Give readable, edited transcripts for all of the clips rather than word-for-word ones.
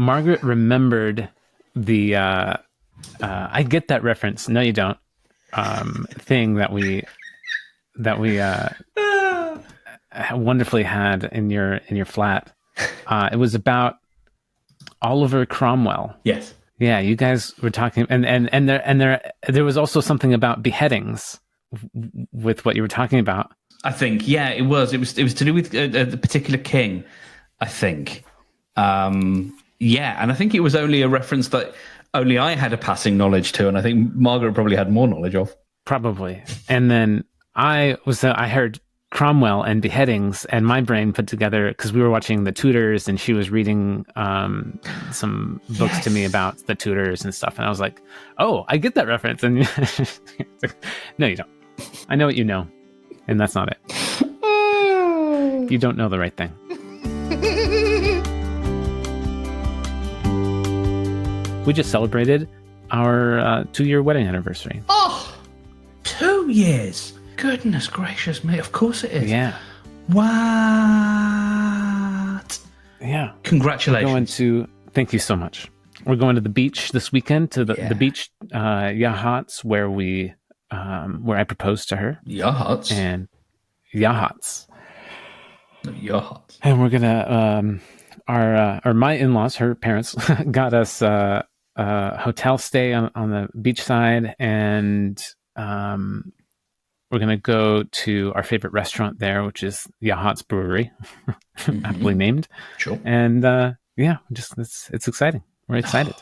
Margaret remembered the I get that reference. No, you don't. Thing that we wonderfully had in your flat. It was about Oliver Cromwell. Yes. Yeah, you guys were talking, and there was also something about beheadings with what you were talking about. I think, yeah, it was to do with the particular king, I think. Yeah, and I think it was only a reference that only I had a passing knowledge to, and I think Margaret probably had more knowledge of. Probably. And then I heard Cromwell and beheadings, and my brain put together, because we were watching The Tudors, and she was reading some books to me about the Tudors and stuff, and I was like, oh, I get that reference. And no, you don't. I know what you know, and that's not it. You don't know the right thing. We just celebrated our 2-year wedding anniversary. Oh, 2 years. Goodness gracious me. Of course it is. Yeah. What? Yeah. Congratulations. Thank you so much. We're going to the beach this weekend, to the beach, Yachats, where I proposed to her. Yachats? And Yachats. Yachats. And we're going to, my in-laws, her parents, got us a hotel stay on the beachside, and we're going to go to our favorite restaurant there, which is Yachats Brewery, aptly named. Sure. And it's exciting. We're excited.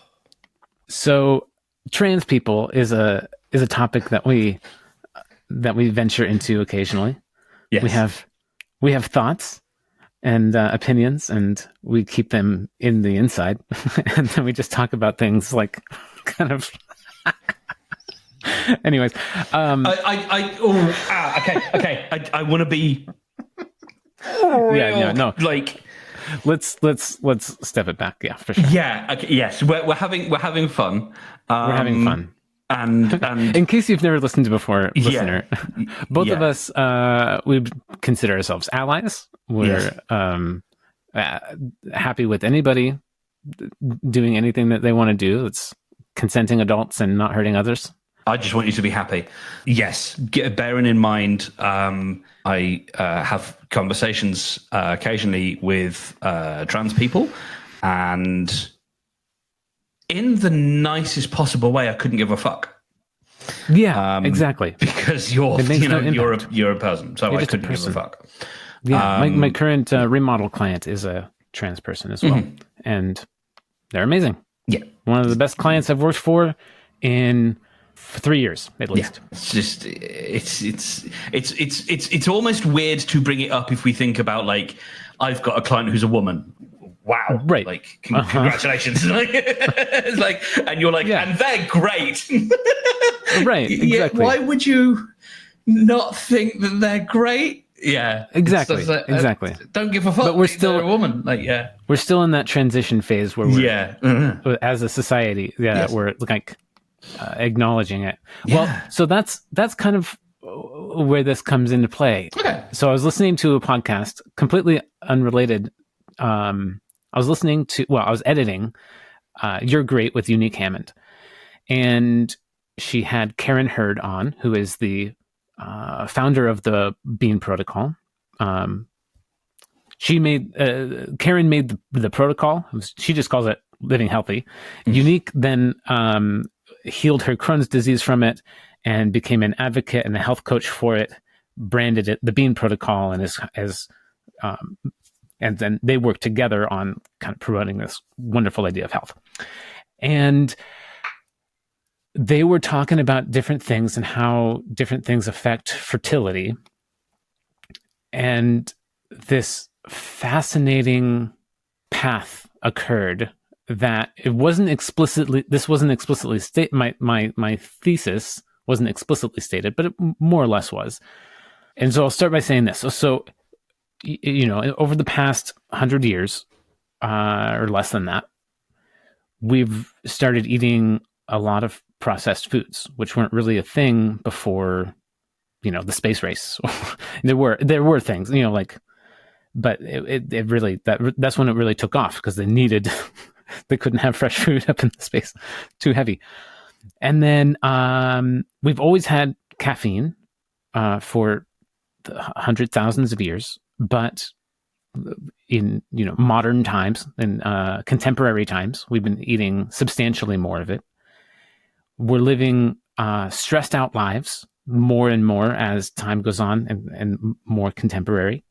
So, trans people is a topic that we venture into occasionally. Yes. We have thoughts and opinions, and we keep them in the inside, and then we just talk about things like kind of. Anyways, I want to be. No. Like, let's step it back. Yeah, for sure. Yeah. Okay. Yes, we're having fun. We're having fun. And in case you've never listened to before, listener, both of us we consider ourselves allies. We're happy with anybody doing anything that they want to do. It's consenting adults and not hurting others. I just want you to be happy. Yes, bearing in mind, I have conversations occasionally with trans people, and in the nicest possible way, I couldn't give a fuck. Yeah, exactly. Because you're a person, so I couldn't give a fuck. Yeah, my current remodel client is a trans person as well, and they're amazing. Yeah, one of the best clients I've worked for in 3 years at least. Yeah. It's almost weird to bring it up if we think about, like, I've got a client who's a woman. Wow. Right. Like, congratulations. It's like, and you're like, and they're great. Right. Exactly. Why would you not think that they're great? Yeah. Exactly. Exactly. Don't give a fuck. But we're still a woman. Like, we're still in that transition phase where we're, as a society, we're like acknowledging it. Yeah. Well, so that's kind of where this comes into play. Okay. So I was listening to a podcast, completely unrelated. I was editing You're Great with Unique Hammond. And she had Karen Hurd on, who is the founder of the Bean Protocol. Karen made the protocol. She just calls it Living Healthy. Unique then healed her Crohn's disease from it and became an advocate and a health coach for it, branded it the Bean Protocol, and then they work together on kind of promoting this wonderful idea of health. And they were talking about different things and how different things affect fertility. And this fascinating path occurred that wasn't explicitly stated. My thesis wasn't explicitly stated, but it more or less was. And so I'll start by saying this. So over the past 100 years, or less than that, we've started eating a lot of processed foods, which weren't really a thing before, the space race. there were things, but it really, that's when it really took off, because they needed they couldn't have fresh food up in the space, too heavy. And then we've always had caffeine for hundred thousands of years, but in modern times, in contemporary times, we've been eating substantially more of it. We're living stressed out lives more and more as time goes on, and more contemporary.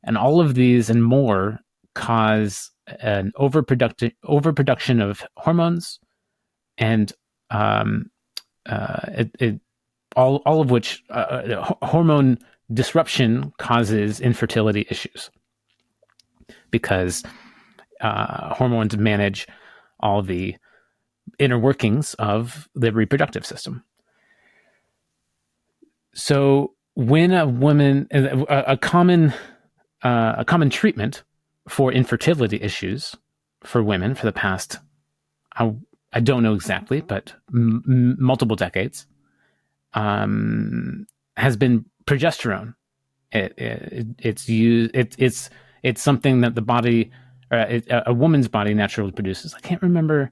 And all of these and more cause an overproduction of hormones, and all of which hormone disruption causes infertility issues, because hormones manage all the inner workings of the reproductive system. So when a woman, a common treatment for infertility issues for women for the past, I don't know exactly, but multiple decades, has been progesterone. It's used. It's something that the body, a woman's body, naturally produces. I can't remember.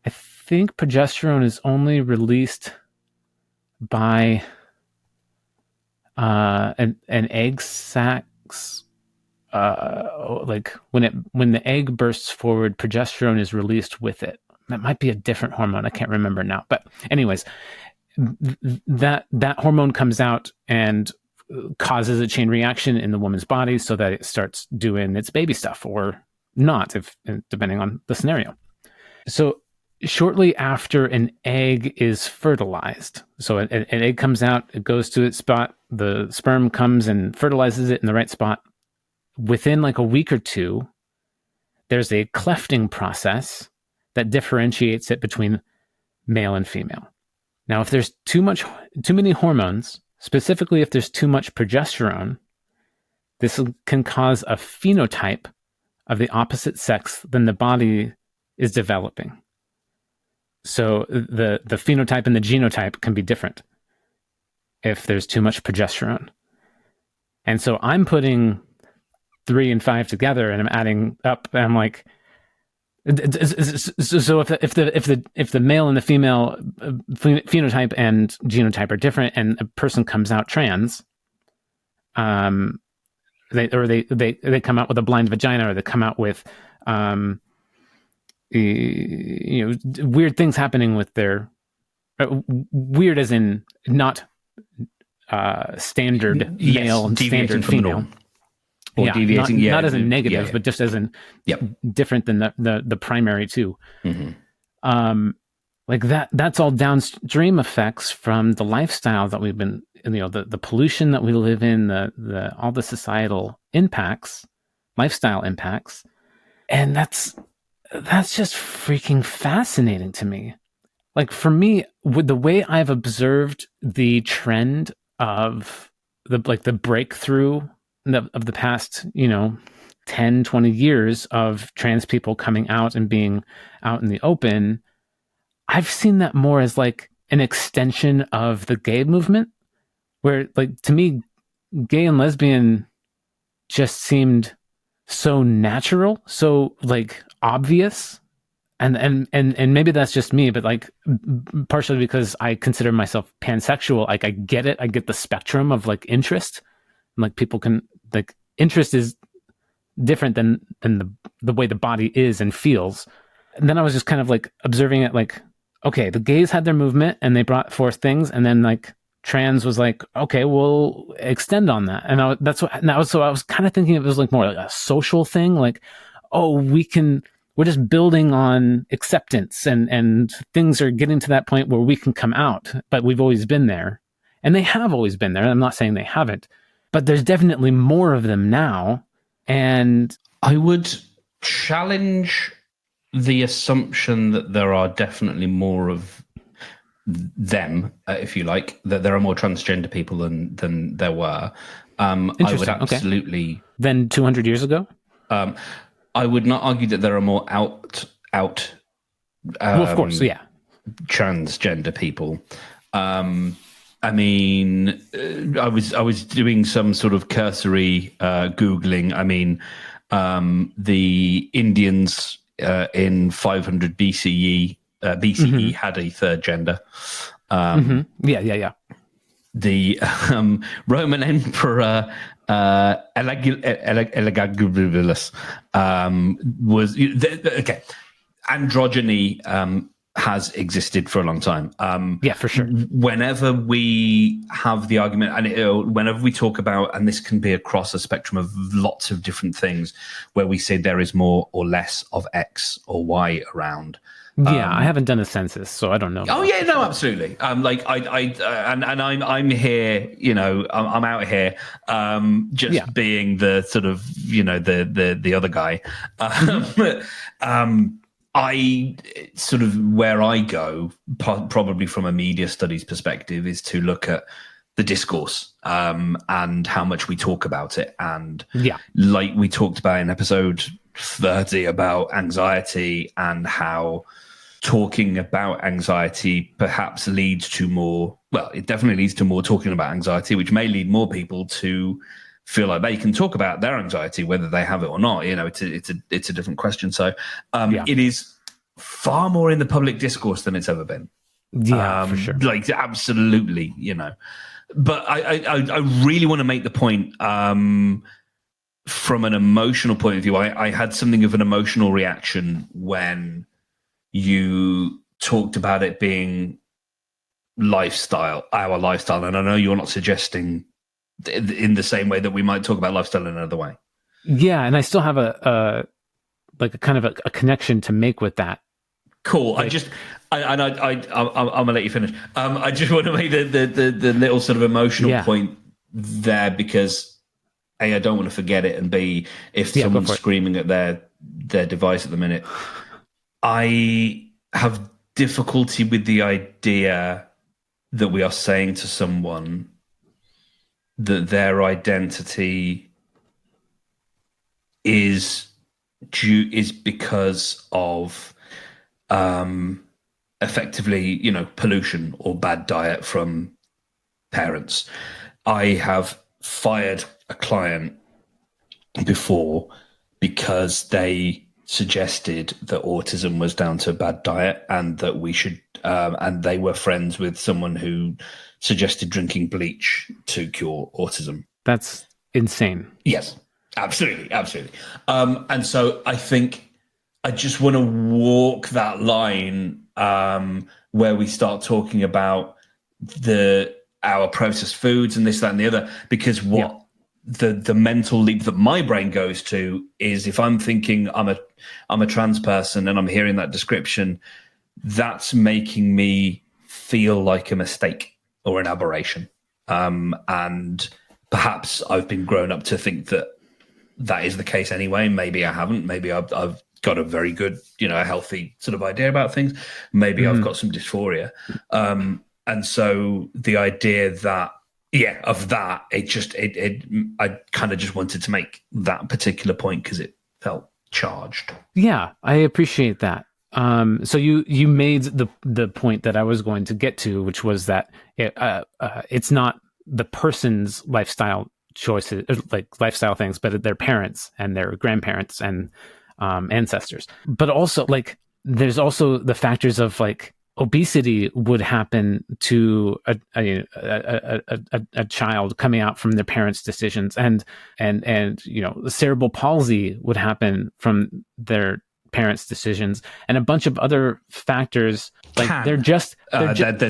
I think progesterone is only released by an egg sacs. Like when the egg bursts forward, progesterone is released with it. That might be a different hormone. I can't remember now. But anyways, that hormone comes out and causes a chain reaction in the woman's body, so that it starts doing its baby stuff, or not, if depending on the scenario. So shortly after an egg is fertilized, so an egg comes out, it goes to its spot, the sperm comes and fertilizes it in the right spot. Within like a week or two, there's a clefting process that differentiates it between male and female. Now, if there's too many hormones, specifically if there's too much progesterone, this can cause a phenotype of the opposite sex than the body is developing. So the phenotype and the genotype can be different if there's too much progesterone. And so I'm putting 3 and 5 together, and I'm adding up, and I'm like, so if the male and the female phenotype and genotype are different, and a person comes out trans, they come out with a blind vagina, or they come out with weird things happening with their weird as in not standard male, standard female. Or deviating, not as a negative, but just as in different than the primary two. Mm-hmm. Like that's all downstream effects from the lifestyle that we've been, the pollution that we live in, the all the societal impacts, lifestyle impacts, and that's just freaking fascinating to me. Like for me, with the way I've observed the trend of the breakthrough of the past, 10, 20 years of trans people coming out and being out in the open, I've seen that more as like an extension of the gay movement, where like to me, gay and lesbian just seemed so natural, so like obvious. And maybe that's just me, but like partially because I consider myself pansexual, like I get it. I get the spectrum of like interest. Like people can, like, interest is different than the way the body is and feels. And then I was just kind of like observing it, like, okay, the gays had their movement and they brought forth things, and then like trans was like, okay, we'll extend on that. And I was kind of thinking it was like more like a social thing, like, oh, we're just building on acceptance, and things are getting to that point where we can come out, but we've always been there, and they have always been there. I'm not saying they haven't. But there's definitely more of them now. And I would challenge the assumption that there are definitely more of them, if you like, that there are more transgender people than there were. I would absolutely... Okay. Than 200 years ago? I would not argue that there are more out well, of course, yeah, transgender people. I mean, I was doing some sort of cursory Googling. I mean, the Indians in 500 BCE had a third gender. Yeah. The Roman Emperor Elagabalus was okay. Androgyny has existed for a long time. Yeah, for sure. Whenever we have the argument, and whenever we talk about, and this can be across a spectrum of lots of different things, where we say there is more or less of X or Y around. Yeah, I haven't done a census, so I don't know. Oh yeah, no, absolutely. Like I'm here, I'm out here, being the sort of, the other guy. I sort of, where I go, probably from a media studies perspective, is to look at the discourse and how much we talk about it. And like we talked about in episode 30 about anxiety, and how talking about anxiety perhaps leads to more, well, it definitely leads to more talking about anxiety, which may lead more people to feel like they can talk about their anxiety, whether they have it or not. It's a different question. So it is far more in the public discourse than it's ever been. Yeah, for sure. Like, absolutely, But I really want to make the point, from an emotional point of view. I had something of an emotional reaction when you talked about it being our lifestyle. And I know you're not suggesting in the same way that we might talk about lifestyle in another way. Yeah, and I still have a kind of a connection to make with that. Cool. I'm gonna let you finish. I just want to make the little sort of emotional point there, because A, I don't want to forget it, and B, if someone's screaming at their device at the minute, I have difficulty with the idea that we are saying to someone that their identity is because of effectively, pollution or bad diet from parents. I have fired a client before because they suggested that autism was down to bad diet, and that we should, and they were friends with someone who suggested drinking bleach to cure autism. That's insane. Yes, absolutely. And so I think I just want to walk that line where we start talking about our processed foods and this, that, and the other, because the mental leap that my brain goes to is, if I'm thinking I'm a trans person and I'm hearing that description, that's making me feel like a mistake or an aberration. And perhaps I've been grown up to think that is the case anyway. Maybe I haven't. Maybe I've got a very good, a healthy sort of idea about things. Maybe I've got some dysphoria. And so the idea that, I kind of just wanted to make that particular point because it felt charged. Yeah, I appreciate that. So you made the point that I was going to get to, which was that it's not the person's lifestyle choices, like lifestyle things, but their parents and their grandparents and ancestors. But also, like, there's also the factors of, like, obesity would happen to a child coming out from their parents' decisions, and cerebral palsy would happen from their parents' decisions, and a bunch of other factors. Like, there's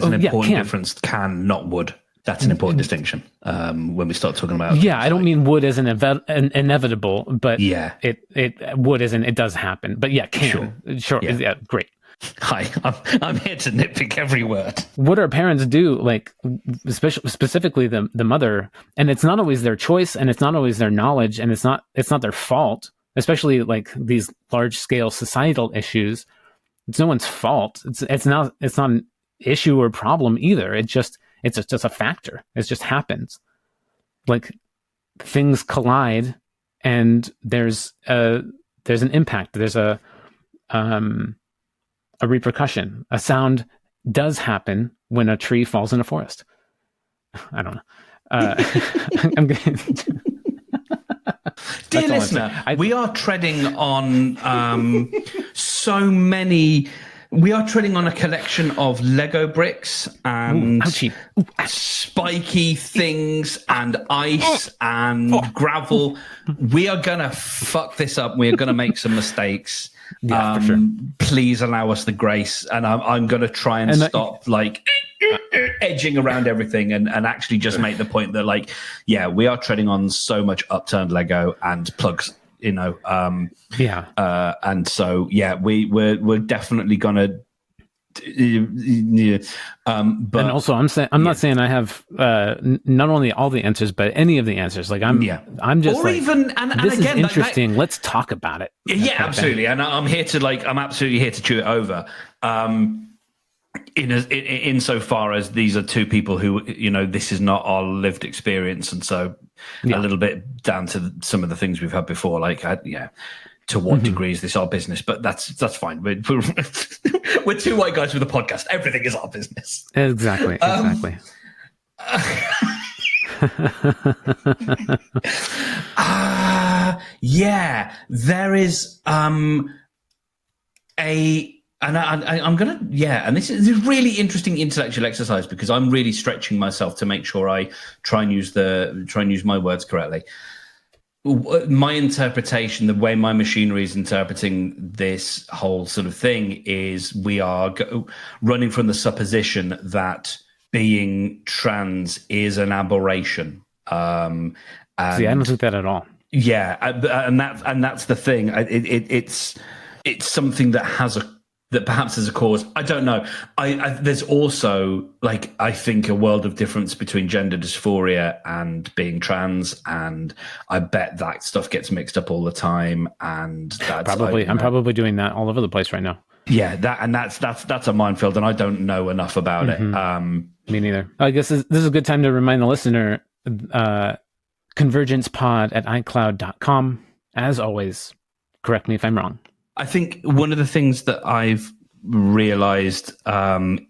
an important difference. Can, not would. That's an important distinction when we start talking about. Yeah, I don't mean would as an inevitable, but it would as in it does happen. But can. Sure. Yeah, great. Hi, I'm here to nitpick every word. What our parents do, like, specifically the mother, and it's not always their choice, and it's not always their knowledge, and it's not their fault. Especially like these large scale societal issues, it's no one's fault. It's not an issue or problem either. It's just a factor. It just happens. Like, things collide, and there's an impact. There's a repercussion. A sound does happen when a tree falls in a forest. I don't know. I'm going. Dear listener, we are treading on so many. We are treading on a collection of Lego bricks and spiky things and ice and gravel. We are going to fuck this up. We are going to make some mistakes. Yeah, for sure. Please allow us the grace. And I'm going to try and stop edging around everything and actually just make the point that we are treading on so much upturned Lego and plugs. And so we're definitely gonna. But and also, I'm not saying I have not only all the answers, but any of the answers. I'm just or even and this again, is interesting. Let's talk about it. Yeah, absolutely. And I'm here to I'm absolutely here to chew it over. Insofar as these are two people who, this is not our lived experience. And so a little bit down to some of the things we've had before, to what degree is this our business? But that's fine. We're two white guys with a podcast. Everything is our business. Exactly. There is I'm gonna and this is a really interesting intellectual exercise because I'm really stretching myself to make sure I try and use my words correctly. My interpretation, the way my machinery is interpreting this whole sort of thing, is we are running from the supposition that being trans is an aberration. I don't think that at all. Yeah, and that's the thing. It's something that perhaps has a cause. I don't know. There's also I think a world of difference between gender dysphoria and being trans, and I bet that stuff gets mixed up all the time. And that's I'm probably doing that all over the place right now. Yeah, that's a minefield, and I don't know enough about it. Me neither. I guess this is a good time to remind the listener. convergencepod@icloud.com. As always, correct me if I'm wrong. I think one of the things that I've realized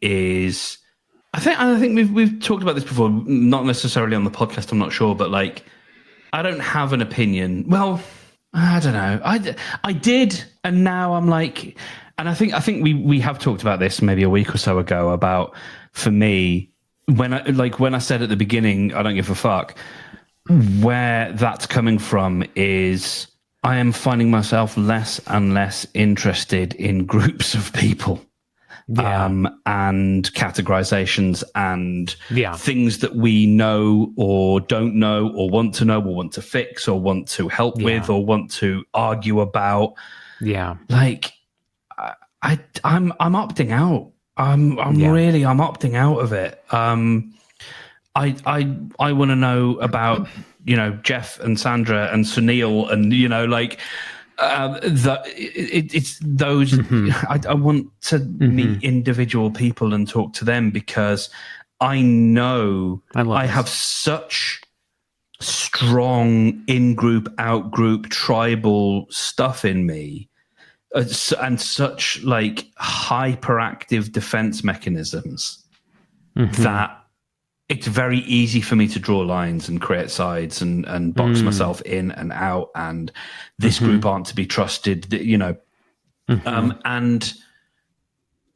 is I think we've talked about this before, not necessarily on the podcast, I'm not sure, but I don't have an opinion. Well, I don't know. I did, and now I'm and I think we have talked about this maybe a week or so ago about, for me, when I said at the beginning I don't give a fuck, where that's coming from is I am finding myself less and less interested in groups of people, and categorizations and things that we know or don't know or want to fix or want to help with or want to argue about. Yeah, I'm opting out. I'm opting out of it. I want to know about Jeff and Sandra and Sunil and it's those. I want to meet individual people and talk to them because I know I have such strong in-group, out-group, tribal stuff in me, and such hyperactive defense mechanisms that it's very easy for me to draw lines and create sides and box myself in and out, and this group aren't to be trusted, and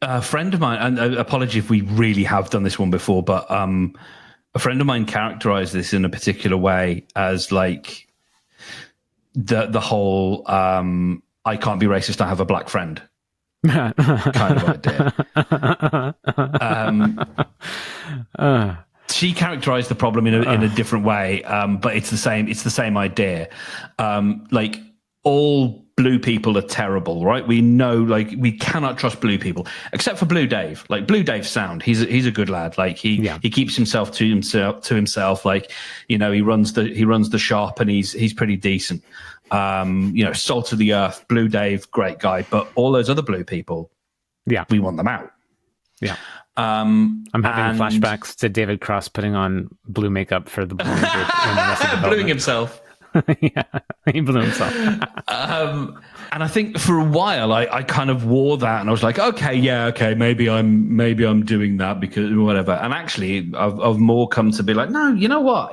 a friend of mine, and apology if we really have done this one before, but a friend of mine characterized this in a particular way as the whole I can't be racist, I have a black friend kind of idea. She characterized the problem in a different way, but it's the same idea. All blue people are terrible, right? We know, we cannot trust blue people, except for Blue Dave. Blue Dave's sound. He's a good lad. He keeps himself to himself. He runs the shop, and he's pretty decent. Salt of the earth, Blue Dave, great guy. But all those other blue people, we want them out. Yeah. I'm having flashbacks to David Cross putting on blue makeup for the blue group. Bluing himself. Yeah, he blew himself. And I think for a while I kind of wore that, and I was like, okay, maybe I'm doing that because whatever. And actually, I've more come to be like, no, you know what?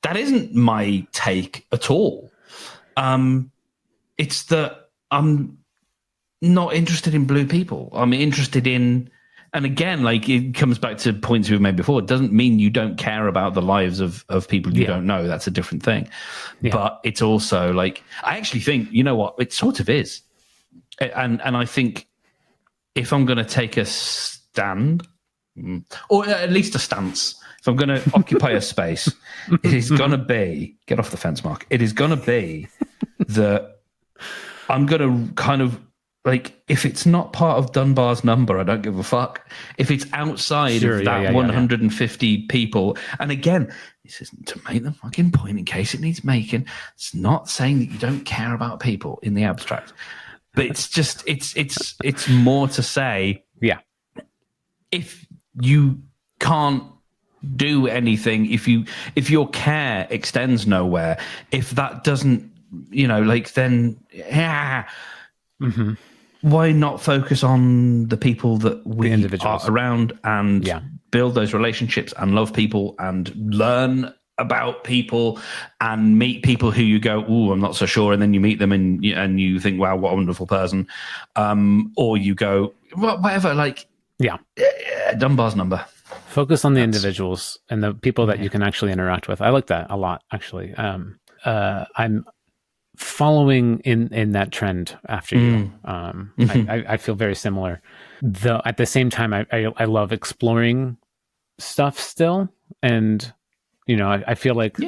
that isn't my take at all. It's that I'm not interested in blue people. I'm interested in, and again, like it comes back to points we've made before. It doesn't mean you don't care about the lives of people you don't know. That's a different thing. Yeah. But it's also like, I actually think, you know what, it sort of is. And I think if I'm going to take a stand, or at least a stance, if I'm going to occupy a space, it is going to be, get off the fence, Mark. It is going to be that I'm going to kind of, like, if it's not part of Dunbar's number, I don't give a fuck. If it's outside of that 150 people, and again, this isn't to make the fucking point in case it needs making. It's not saying that you don't care about people in the abstract, but it's just it's more to say, if you can't do anything, if your care extends nowhere, if that doesn't, like, then why not focus on the people that we are around and build those relationships and love people and learn about people and meet people who you go, ooh, I'm not so sure, and then you meet them and you think, wow, what a wonderful person, or you go, whatever, like, Dunbar's number. Focus on the individuals and the people that you can actually interact with. I like that a lot, actually. I'm following in that trend after you. I feel very similar, though at the same time I love exploring stuff still, and I feel like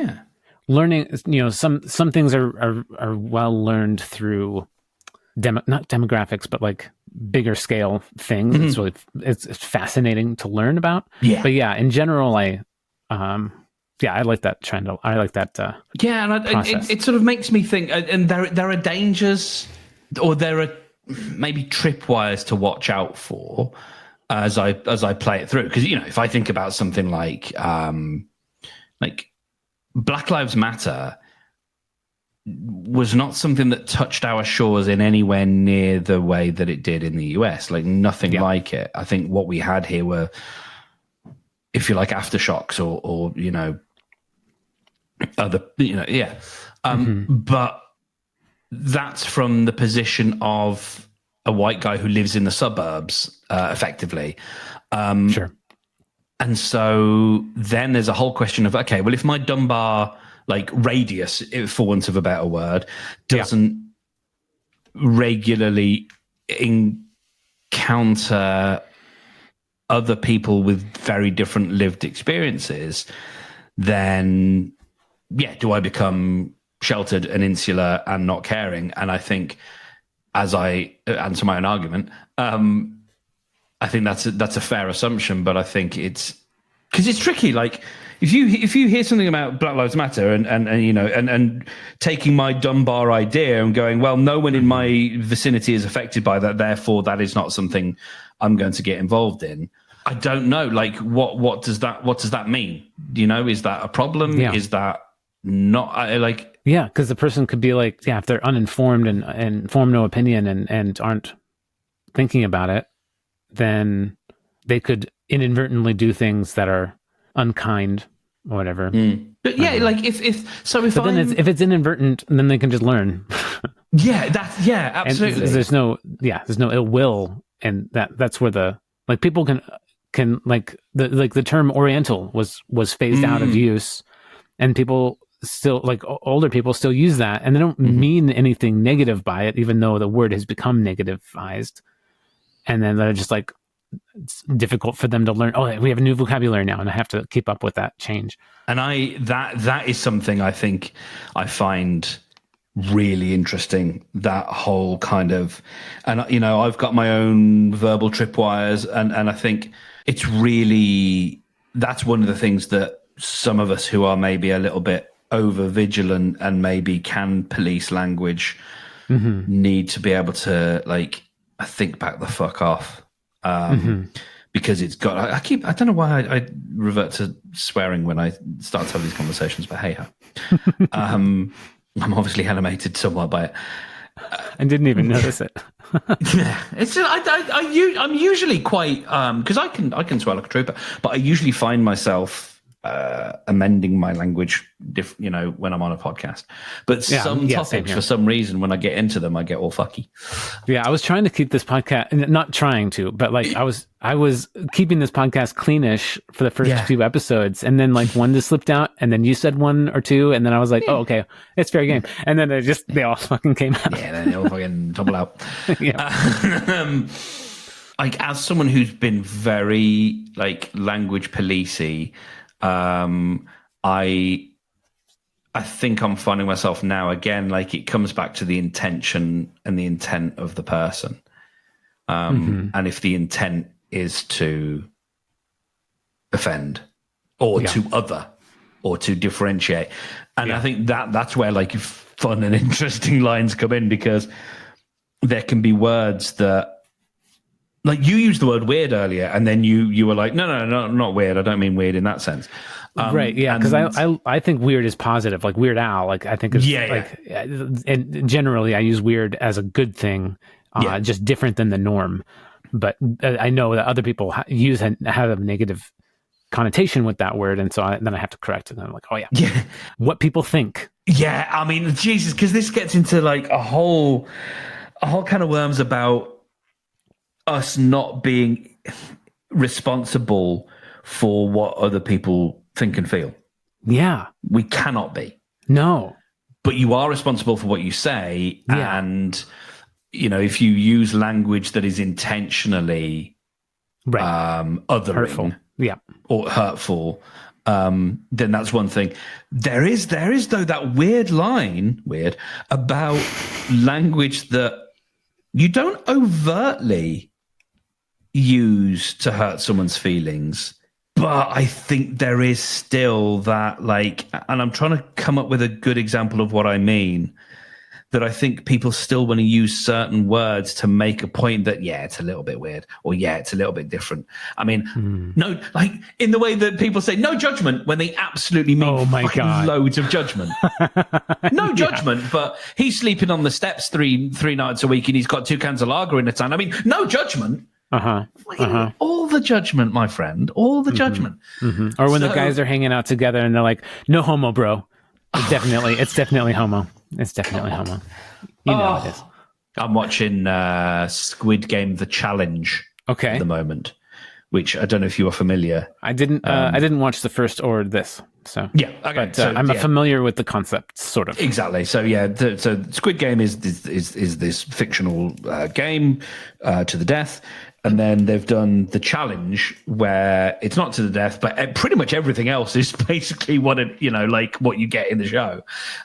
learning, some things are well learned through not demographics, but like bigger scale things. It's really it's fascinating to learn about. But in general, I like that trend. I like that. And it sort of makes me think. And there are dangers, or there are maybe tripwires to watch out for as I play it through. Because if I think about something like Black Lives Matter was not something that touched our shores in anywhere near the way that it did in the US. Like, nothing like it. I think what we had here were, if you like, aftershocks or other, but that's from the position of a white guy who lives in the suburbs, effectively. Sure. And so then there's a whole question of, okay, well, if my Dunbar, like, radius, for want of a better word, doesn't regularly encounter other people with very different lived experiences, then do I become sheltered and insular and not caring? And I think, as I answer my own argument, I think that's a fair assumption, but I think it's because it's tricky. Like, if you hear something about Black Lives Matter and taking my Dunbar idea and going, well, no one in my vicinity is affected by that, therefore that is not something I'm going to get involved in. I don't know. Like, what does that mean? Is that a problem? Yeah. Is that not like? Yeah, because the person could be like, if they're uninformed and form no opinion and aren't thinking about it, then they could inadvertently do things that are unkind or whatever. But like if it's inadvertent, then they can just learn. Absolutely. And there's no ill will, and that's where people can like the term Oriental was phased out of use, and people still, like, older people still use that, and they don't mean anything negative by it, even though the word has become negativized. And then they're just like, it's difficult for them to learn. Oh, we have a new vocabulary now, and I have to keep up with that change. And that is something I think I find really interesting. That whole kind of, and I've got my own verbal tripwires, and I think it's really, that's one of the things that some of us who are maybe a little bit over vigilant and maybe can police language need to be able to, like, I think back the fuck off, because it's got. I don't know why I revert to swearing when I start to have these conversations, but hey, I'm obviously animated somewhat by it. I didn't even notice it. Yeah, it's. I'm usually quite because I can swear like a trooper, but I usually find myself amending my language, when I'm on a podcast. But some topics, for some reason, when I get into them, I get all fucky. Yeah, I was trying to keep this podcast, not trying to, but like I was keeping this podcast cleanish for the first few episodes, and then like one just slipped out, and then you said one or two, and then I was like, oh, okay, it's fair game, and then they all fucking came out. Yeah, then they all fucking tumble out. Like, as someone who's been very like language policey, I think I'm finding myself now again, like it comes back to the intention and the intent of the person. And if the intent is to offend or to other or to differentiate. And I think that's where like fun and interesting lines come in, because there can be words that, like you used the word weird earlier, and then you were like, no, not weird. I don't mean weird in that sense. Right. Yeah. Because I think weird is positive, like Weird Al. Like I think and generally I use weird as a good thing, just different than the norm. But I know that other people have a negative connotation with that word, and so then I have to correct it. And I'm like, what people think. Yeah. I mean, Jesus, because this gets into like a whole kind of worms about us not being responsible for what other people think and feel. Yeah. We cannot be. No. But you are responsible for what you say. Yeah. And, if you use language that is intentionally othering hurtful. Or hurtful, then that's one thing. There is though that weird line about language that you don't overtly use to hurt someone's feelings, but I think there is still that, like, and I'm trying to come up with a good example of what I mean, that I think people still want to use certain words to make a point that, it's a little bit weird, or it's a little bit different. I mean, no, like in the way that people say no judgment when they absolutely mean loads of judgment. No judgment, but he's sleeping on the steps three nights a week and he's got 2 cans of lager in the town. I mean, no judgment. All the judgment, my friend, all the judgment. Or when the guys are hanging out together and they're like, no homo, bro. It's definitely homo. It's definitely homo. You know it is. I'm watching Squid Game: The Challenge at the moment, which I don't know if you are familiar. I didn't watch the first or this. So but I'm familiar with the concept, sort of. Exactly. So so Squid Game is this fictional game to the death, and then they've done the challenge where it's not to the death, but pretty much everything else is basically what like what you get in the show.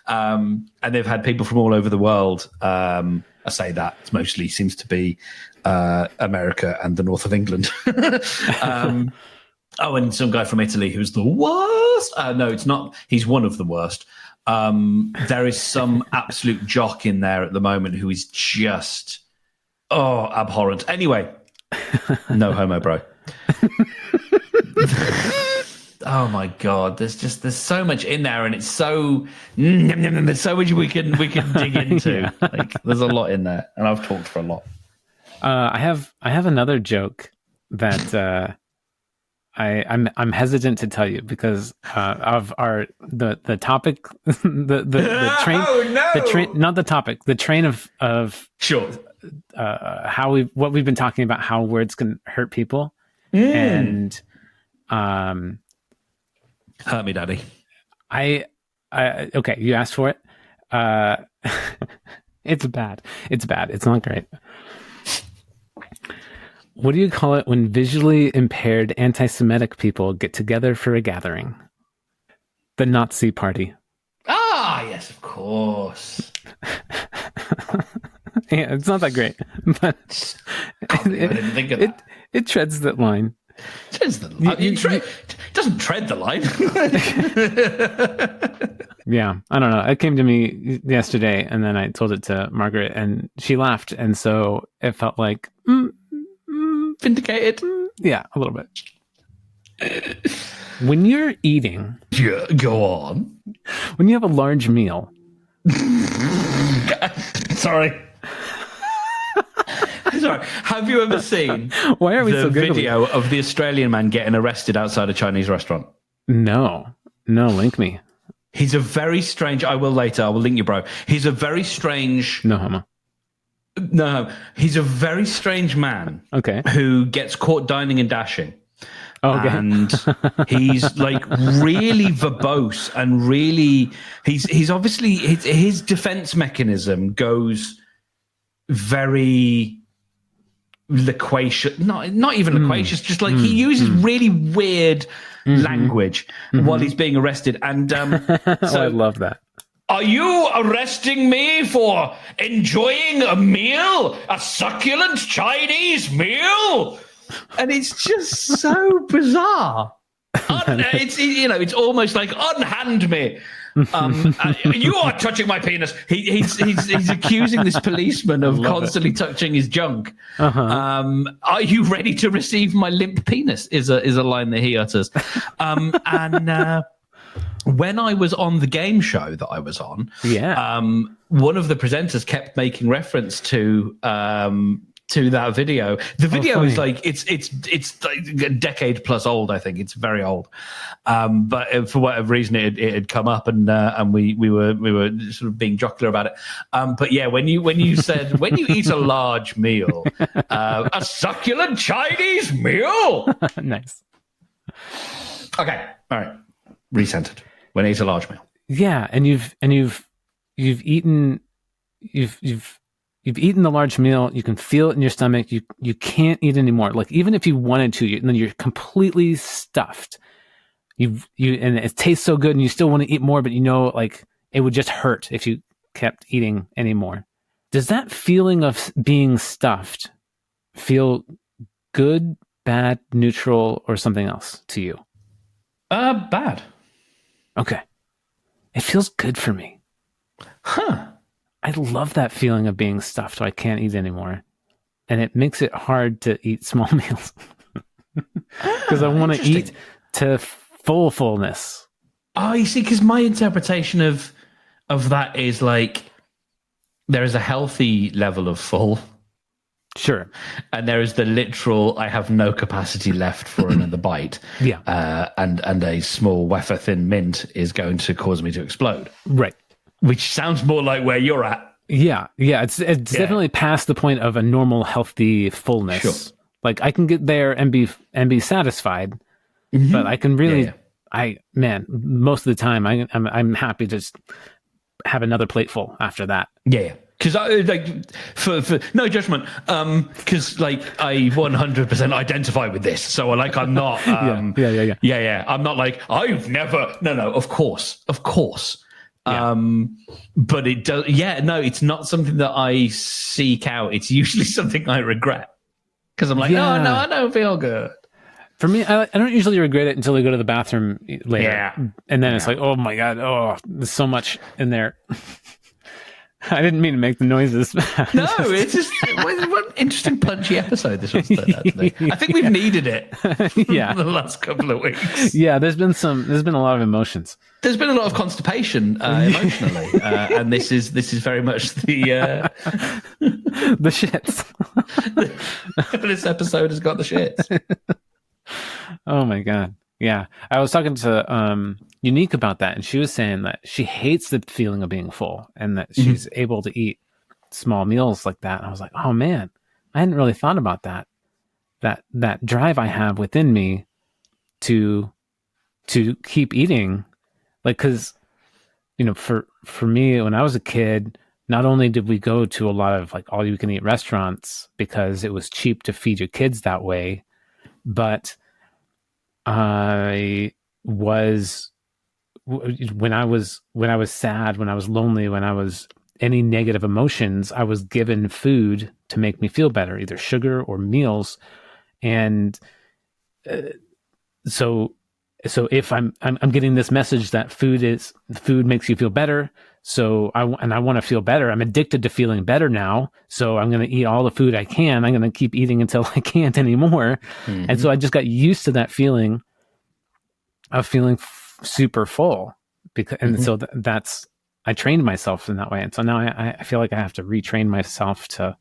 And they've had people from all over the world. I say that it mostly seems to be America and the north of England. And some guy from Italy who's the worst. No, it's not. He's one of the worst. There is some absolute jock in there at the moment who is just, abhorrent. Anyway, no homo, bro. Oh my God, there's so much in there, and it's so there's so much we can dig into. Like, there's a lot in there, and I've talked for a lot. I have another joke that I'm hesitant to tell you because of the topic, the train. Oh no! The train, not the topic. The train of sure. What we've been talking about, how words can hurt people, and hurt me, daddy. Okay, you asked for it. It's bad. It's not great. What do you call it when visually impaired anti-Semitic people get together for a gathering? The Nazi party. Ah, yes, of course. Yeah, it's not that great, but I didn't think of that. It treads that line. It doesn't tread the line. Yeah, I don't know. It came to me yesterday, and then I told it to Margaret, and she laughed, and so it felt like vindicated. Yeah, a little bit. When you're eating, yeah, go on. When you have a large meal. Sorry. Have you ever seen Why are we the so video of the Australian man getting arrested outside a Chinese restaurant? No, link me. He's a very strange. I will later. I will link you, bro. He's a very strange. No homo. No, he's a very strange man. Okay. Who gets caught dining and dashing. Okay. And he's like really verbose and really. He's obviously his defense mechanism goes very loquacious. Not even loquacious. Just like he uses really weird language while he's being arrested. And so I love that. Are you arresting me for enjoying a meal? A succulent Chinese meal? And it's just so bizarre. It's almost like unhand me. You are touching my penis. He's accusing this policeman of constantly touching his junk. Are you ready to receive my limp penis? Is a line that he utters. When I was on the game show that I was on, one of the presenters kept making reference to that video. The video is like it's like a decade plus old. I think it's very old. But for whatever reason, it had come up, and we were sort of being jocular about it. But yeah, when you said when you eat a large meal, a succulent Chinese meal. Nice. Okay. All right. Recentered. When you eat a large meal. Yeah, and you've eaten the large meal. You can feel it in your stomach. You can't eat anymore. Like even if you wanted to, then you're completely stuffed. You and it tastes so good, and you still want to eat more, but like it would just hurt if you kept eating anymore. Does that feeling of being stuffed feel good, bad, neutral, or something else to you? Bad. Okay. It feels good for me. Huh. I love that feeling of being stuffed so I can't eat anymore. And it makes it hard to eat small meals. Because I want to eat to fullness. Oh, you see, because my interpretation of that is like there is a healthy level of full. Sure. And there is the literal, I have no capacity left for another bite. Yeah. And a small wafer thin mint is going to cause me to explode. Right. Which sounds more like where you're at. Yeah. It's definitely past the point of a normal, healthy fullness. Sure. Like I can get there and be satisfied, but I can really, most of the time I'm happy to just have another plateful after that. Yeah. Because I like for no judgment, because like I 100% identify with this. So like I'm not, yeah. I'm not like I've never. No. Of course. Yeah. But it does. Yeah, no, it's not something that I seek out. It's usually something I regret because I'm like, no, I don't feel good. For me, I don't usually regret it until I go to the bathroom later. Yeah. And then it's like, oh my God, there's so much in there. I didn't mean to make the noises. No, it's just what an interesting punchy episode this was turned out to be. I think we've needed it. Yeah, the last couple of weeks. Yeah, there's been a lot of emotions. There's been a lot of constipation emotionally, and this is very much the the shits. This episode has got the shits. Oh my God. Yeah. I was talking to Unique about that, and she was saying that she hates the feeling of being full and that she's able to eat small meals like that. And I was like, oh man, I hadn't really thought about that. That drive I have within me to keep eating. Like, cause for me, when I was a kid, not only did we go to a lot of like all you can eat restaurants because it was cheap to feed your kids that way, but I was when I was sad, when I was lonely, when I was any negative emotions, I was given food to make me feel better, either sugar or meals. And so if I'm getting this message that food makes you feel better. So I want to feel better. I'm addicted to feeling better now. So I'm going to eat all the food I can. I'm going to keep eating until I can't anymore. Mm-hmm. And so I just got used to that feeling of feeling super full so that's, I trained myself in that way. And so now I feel like I have to retrain myself to.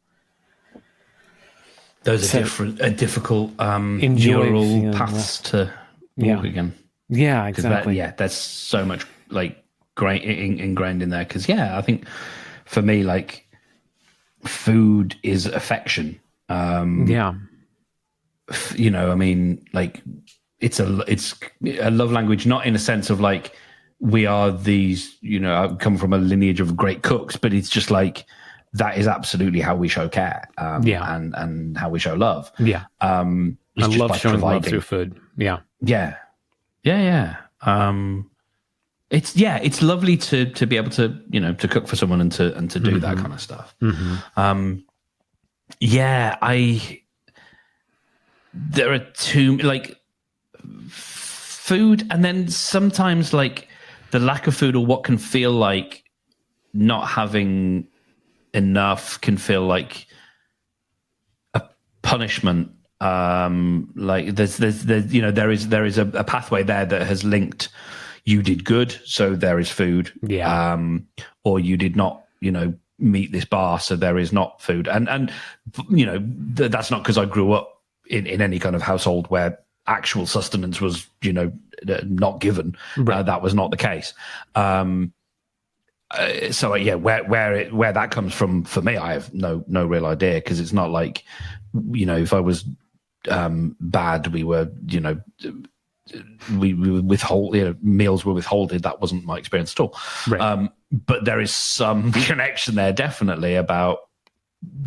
Those are difficult neural paths to walk again. Yeah, Because exactly. there's so much like ingrained in there. Because I think for me, like, food is affection. Yeah. I mean, like, it's a love language, not in a sense of like we are these, I come from a lineage of great cooks, but it's just like that is absolutely how we show care, Yeah. and how we show love. Yeah. I It's just love by showing love through providing. food. Yeah. Yeah, yeah. It's lovely to be able to to cook for someone and to do that kind of stuff. Yeah, there are two, like, food, and then sometimes like the lack of food, or what can feel like not having enough, can feel like a punishment. Like there is a pathway there that has linked, you did good, so there is food. Yeah. Or you did not, meet this bar, so there is not food. And that's not because I grew up in any kind of household where actual sustenance was, not given. Right. That was not the case. So where that comes from for me, I have no real idea, because it's not like, if I was bad, we were, we withhold, meals were withholded. That wasn't my experience at all. Right. But there is some connection there, definitely, about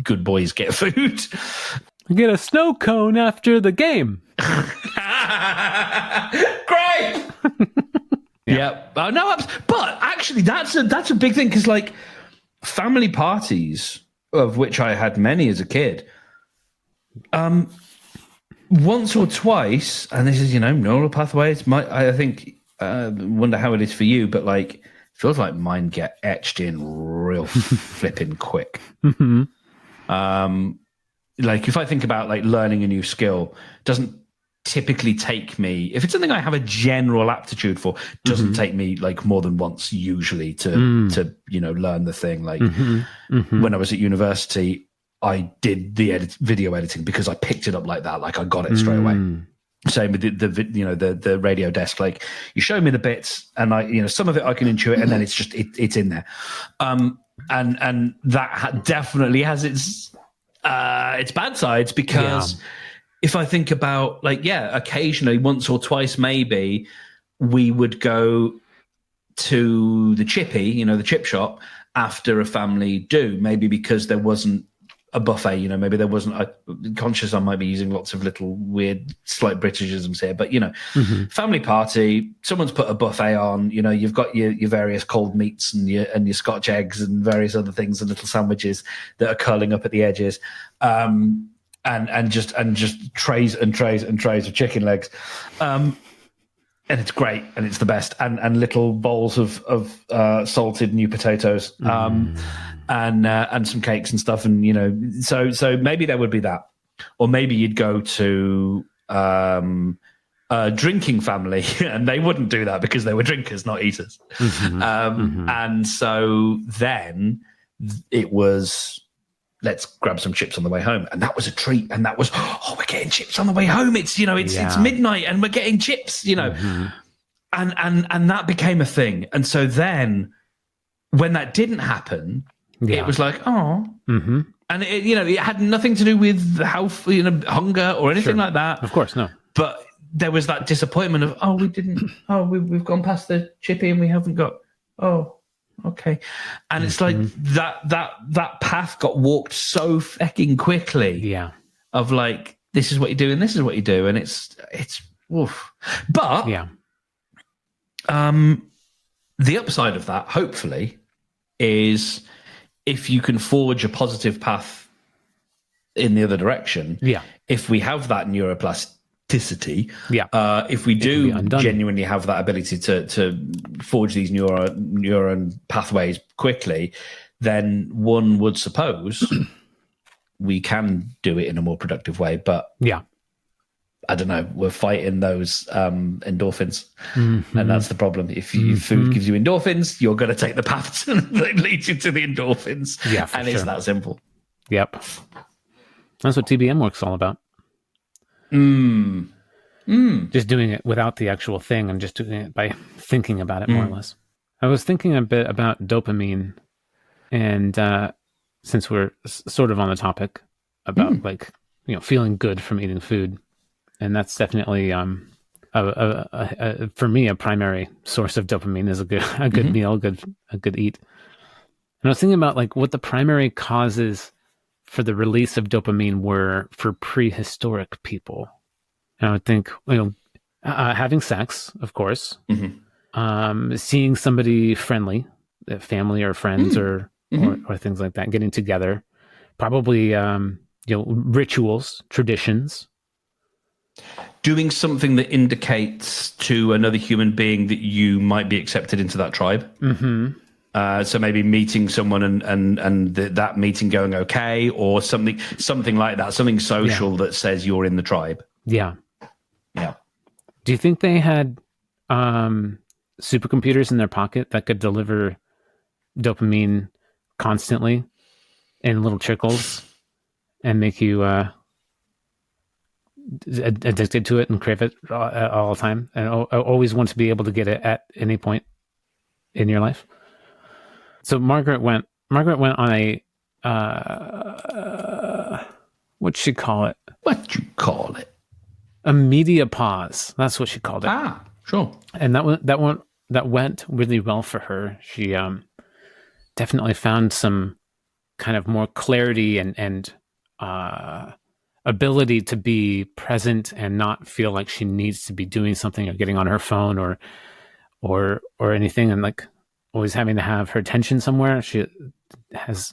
good boys get food. Get a snow cone after the game. Great. Yeah. No, but actually, that's a big thing, because like family parties, of which I had many as a kid, once or twice, and this is neural pathways. I think wonder how it is for you, but like feels like mine get etched in real flipping quick. Like if I think about like learning a new skill, doesn't typically take me, if it's something I have a general aptitude for, doesn't take me like more than once usually to learn the thing. Like when I was at university, I did the video editing because I picked it up like that. Like I got it straight away. Same with the radio desk. Like you show me the bits, and I some of it I can intuit, and then it's just it's in there. And that definitely has its bad sides, because if I think about like occasionally, once or twice maybe, we would go to the chippy, the chip shop, after a family do, maybe because there wasn't a buffet, maybe there wasn't conscious I might be using lots of little weird slight Britishisms here, but family party, someone's put a buffet on, you've got your various cold meats and your Scotch eggs and various other things and little sandwiches that are curling up at the edges, and just trays and trays and trays of chicken legs, and it's great, and it's the best, and little bowls of salted new potatoes, and some cakes and stuff, and so maybe there would be that, or maybe you'd go to a drinking family, and they wouldn't do that because they were drinkers, not eaters, and so then it was, let's grab some chips on the way home, and that was a treat, and that was, we're getting chips on the way home. It's it's midnight and we're getting chips, and that became a thing. And so then when that didn't happen, it was like, and it had nothing to do with hunger or anything like that. Of course, no. But there was that disappointment of, we didn't, we've gone past the chippy and we haven't got, okay. And it's like that path got walked so fucking quickly. Yeah. Of like, this is what you do and this is what you do. And it's oof. But the upside of that, hopefully, is if you can forge a positive path in the other direction. Yeah. If we have that neuroplasticity, if we do genuinely have that ability to forge these neuron pathways quickly, then one would suppose we can do it in a more productive way. But I don't know, we're fighting those endorphins, and that's the problem. If food gives you endorphins, you're going to take the path that leads you to the endorphins, and it's that simple. Yep. That's what TBM work's all about. just doing it without the actual thing and just doing it by thinking about it more or less. I was thinking a bit about dopamine, and since we're sort of on the topic about like, you know, feeling good from eating food, and that's definitely for me a primary source of dopamine is a good meal, a good eat. And I was thinking about like what the primary causes for the release of dopamine were for prehistoric people. And I would think, you know, having sex, of course, seeing somebody friendly, family or friends or things like that, getting together, probably, you know, rituals, traditions. Doing something that indicates to another human being that you might be accepted into that tribe. So maybe meeting someone and that meeting going okay, or something like that, something social that says you're in the tribe. Yeah. Yeah. Do you think they had supercomputers in their pocket that could deliver dopamine constantly in little trickles and make you addicted to it and crave it all the time and always want to be able to get it at any point in your life? So Margaret went on a what'd she call it? What you call it? A media pause. That's what she called it. Ah, sure. And that went really well for her. She definitely found some kind of more clarity and ability to be present and not feel like she needs to be doing something or getting on her phone or anything, and like always having to have her attention somewhere. She has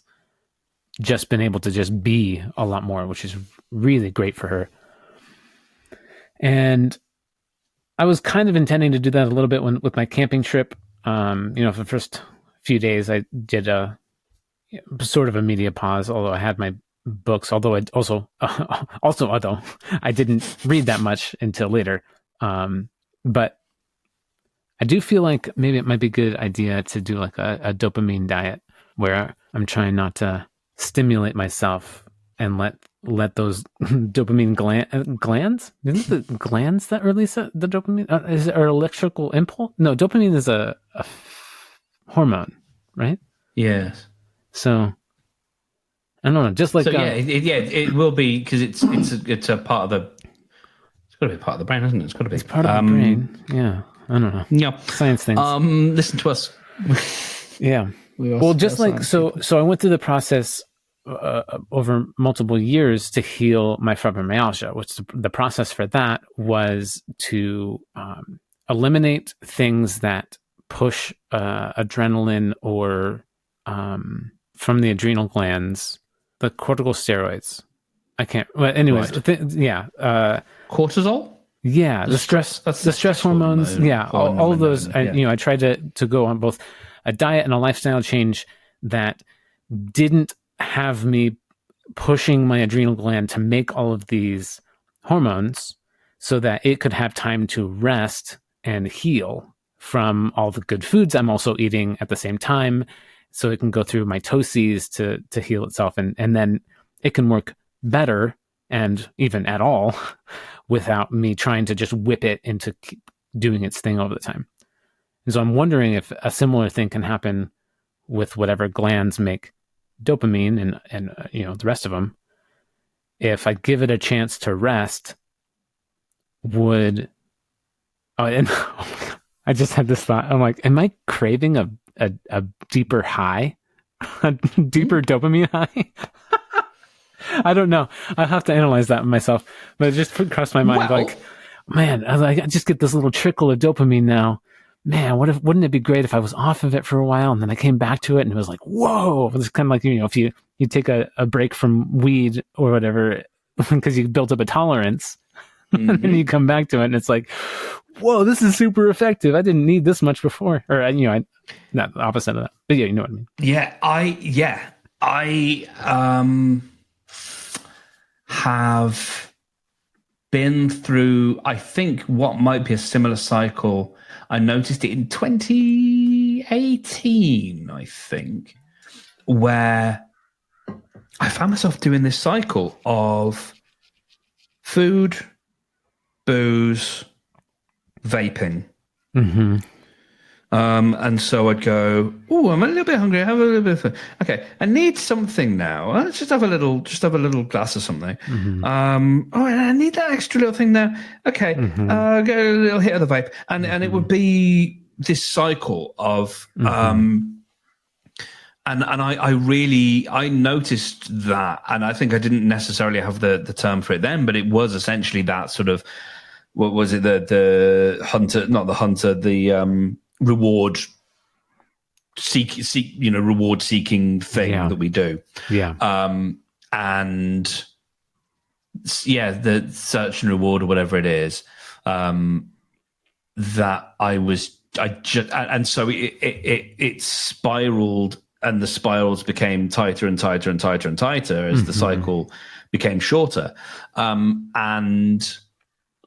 just been able to just be a lot more, which is really great for her. And I was kind of intending to do that a little bit with my camping trip. You know, for the first few days, I did a sort of a media pause, although I had my books, although I also although I didn't read that much until later. But I do feel like maybe it might be a good idea to do like a dopamine diet where I'm trying not to stimulate myself and let those dopamine glands. Isn't it the glands that release the dopamine? Is it an electrical impulse? No, dopamine is a hormone, right? Yes. So I don't know. Just like it will be, because it's a part of the. It's got to be part of the brain, isn't it? It's got to be. It's part of the brain. Yeah, I don't know. Yeah, science things. Listen to us. Yeah. Well, just like so I went through the process over multiple years to heal my fibromyalgia, which the process for that was to eliminate things that push adrenaline or from the adrenal glands, the corticosteroids. I can't. Well, anyways, right. Cortisol. Yeah, the stress hormones. Yeah, all of those. I tried to go on both a diet and a lifestyle change that didn't have me pushing my adrenal gland to make all of these hormones so that it could have time to rest and heal from all the good foods I'm also eating at the same time, so it can go through mitoses to heal itself, and then it can work better and even at all without me trying to just whip it into doing its thing over the time. And so I'm wondering if a similar thing can happen with whatever glands make dopamine and the rest of them. If I give it a chance to rest, and I just had this thought. I'm like, am I craving a deeper high, a deeper dopamine high? I don't know. I'll have to analyze that myself. But it just crossed my mind, like, man, I just get this little trickle of dopamine now. Man, wouldn't it be great if I was off of it for a while and then I came back to it and it was like, whoa! It's kind of like, if you take a break from weed or whatever because you built up a tolerance, and then you come back to it and it's like, whoa, this is super effective. I didn't need this much before, or not the opposite of that. But yeah, you know what I mean. Yeah, I have been through, I think, what might be a similar cycle. I noticed it in 2018, I think, where I found myself doing this cycle of food, booze, vaping. Mm-hmm. And so I'd go, oh, I'm a little bit hungry. I have a little bit of food. Okay, I need something now. Let's just have a little glass of something. Mm-hmm. Oh, and I need that extra little thing now. Okay, Mm-hmm. get a little hit of the vape, and it would be this cycle of and I noticed that, and I think I didn't necessarily have the term for it then, but it was essentially that sort of, what was it, the hunter, not the hunter, the reward reward seeking thing that we do. Yeah. And yeah, the search and reward or whatever it is, that and so it spiraled, and the spirals became tighter and tighter and tighter and tighter as the cycle became shorter. And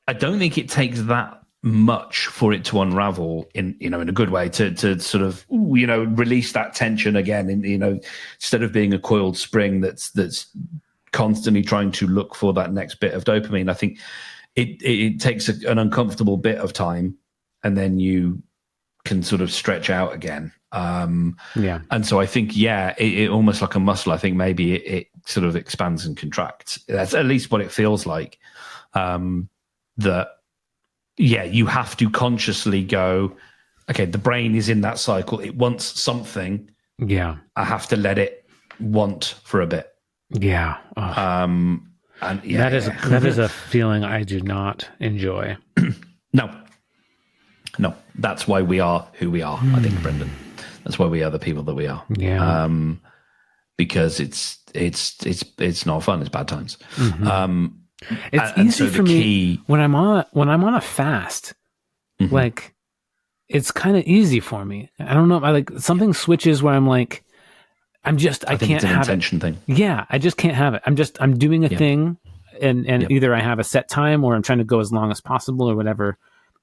I don't think it takes that much for it to unravel in a good way, to sort of, release that tension again, and instead of being a coiled spring that's constantly trying to look for that next bit of dopamine. I think it takes an uncomfortable bit of time, and then you can sort of stretch out again. And so I think, it almost like a muscle. I think maybe it sort of expands and contracts. That's at least what it feels like. That you have to consciously go, okay, the brain is in that cycle. It wants something. Yeah. I have to let it want for a bit. Yeah. And that is a feeling I do not enjoy. No, that's why we are who we are. I think, Brendan, that's why we are the people that we are. Yeah. Because it's not fun. It's bad times. It's easy for me when I'm on a fast. Like, it's kind of easy for me. I don't know. I like, something switches where I'm like, I can't it's an have intention it. Thing. Yeah, I just can't have it. I'm doing a thing, and either I have a set time or I'm trying to go as long as possible or whatever.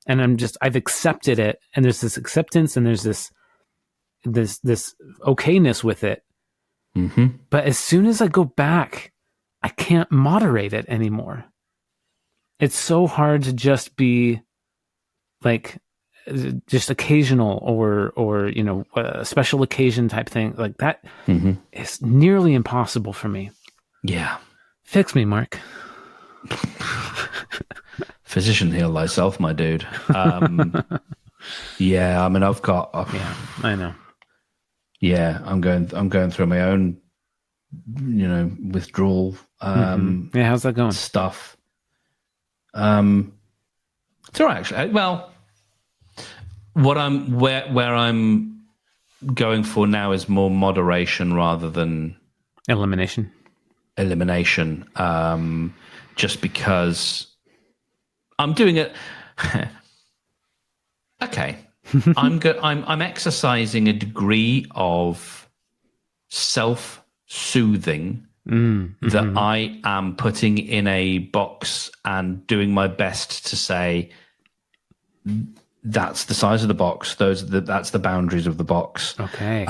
And I've accepted it, and there's this acceptance, and there's this okayness with it. But as soon as I go back, I can't moderate it anymore. It's so hard to just be like, just occasional or a special occasion type thing like that. Is nearly impossible for me. Yeah. Fix me, Mark. Physician, heal thyself, my dude. Yeah, I mean, I've got. Yeah, I know. Yeah, I'm going through my own, withdrawal. Yeah, how's that going? Stuff. It's all right, actually. Well, where I'm going for now is more moderation rather than elimination. Just because I'm doing it. Okay, I'm exercising a degree of self-soothing that I am putting in a box and doing my best to say, that's the size of the box. That's the boundaries of the box. Okay.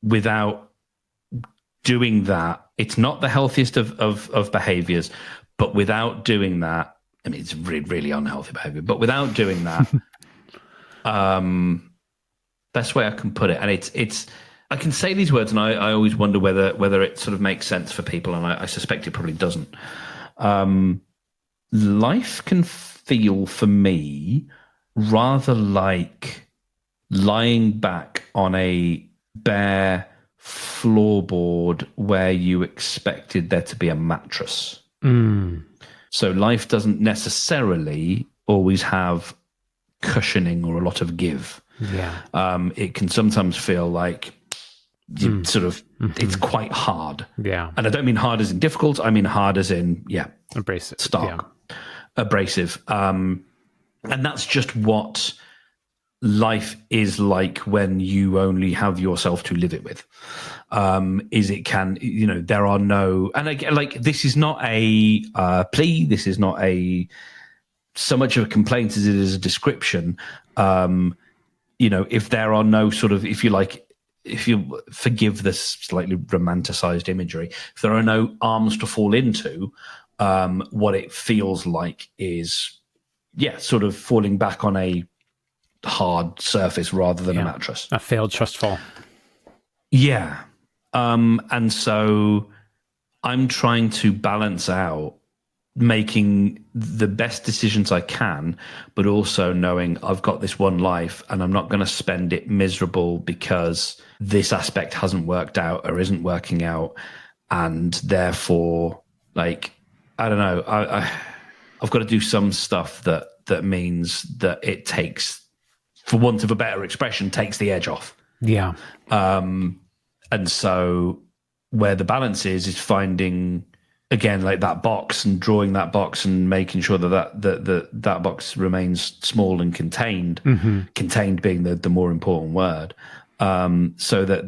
Without doing that, it's not the healthiest of behaviors, but without doing that, I mean, it's really, really unhealthy behavior, but without doing that, best way I can put it. And it's, I can say these words and I always wonder whether it sort of makes sense for people. And I suspect it probably doesn't. Life can feel for me rather like lying back on a bare floorboard where you expected there to be a mattress. So life doesn't necessarily always have cushioning or a lot of give. Yeah. It can sometimes feel like you sort of, it's quite hard. Yeah. And I don't mean hard as in difficult. I mean hard as in, abrasive, stark, abrasive. And that's just what life is like when you only have yourself to live it with. Is it can, there are no, and again, like, this is not a plea. This is not so much of a complaint as it is a description. If there are no sort of, if you forgive this slightly romanticized imagery, if there are no arms to fall into, what it feels like is sort of falling back on a hard surface rather than a mattress. A failed trust fall. Yeah. And so I'm trying to balance out making the best decisions I can, but also knowing I've got this one life and I'm not going to spend it miserable because this aspect hasn't worked out or isn't working out. And therefore, like, I don't know, I've got to do some stuff that means that it takes, for want of a better expression, takes the edge off. Yeah. And so where the balance is finding, again, like that box and drawing that box and making sure that box remains small and contained, contained being the more important word, so that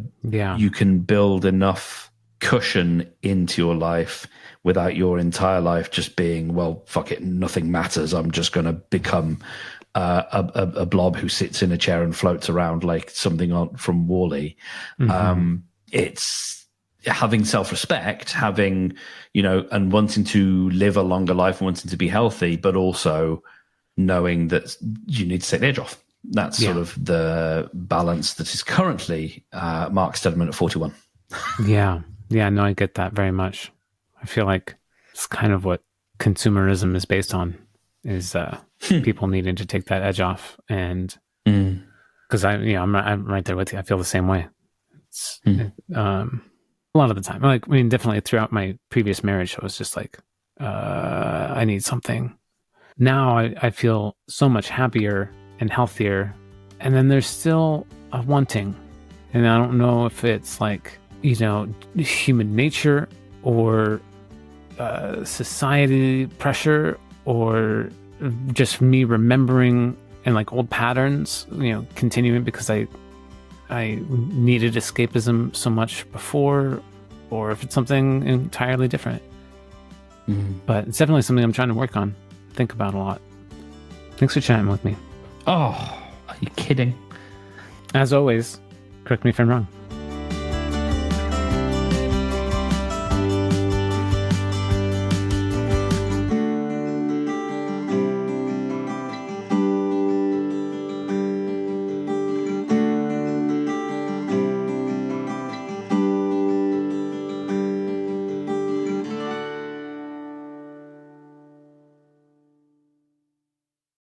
you can build enough cushion into your life without your entire life just being, well, fuck it, nothing matters. I'm just going to become a blob who sits in a chair and floats around like something from Wall-E. It's having self-respect, having, and wanting to live a longer life and wanting to be healthy, but also knowing that you need to take the edge off. That's sort of the balance that is currently Mark's element at 41. Yeah. No, I get that very much. I feel like it's kind of what consumerism is based on, is people needing to take that edge off. And because I'm right there with you. I feel the same way. It's, a lot of the time, definitely throughout my previous marriage, I was just like, I need something. Now I feel so much happier and healthier. And then there's still a wanting. And I don't know if it's like, human nature or society pressure, or just me remembering and like old patterns, continuing because I needed escapism so much before, or if it's something entirely different. But it's definitely something I'm trying to work on, think about a lot. Thanks for chatting with me. Oh, are you kidding? As always, correct me if I'm wrong.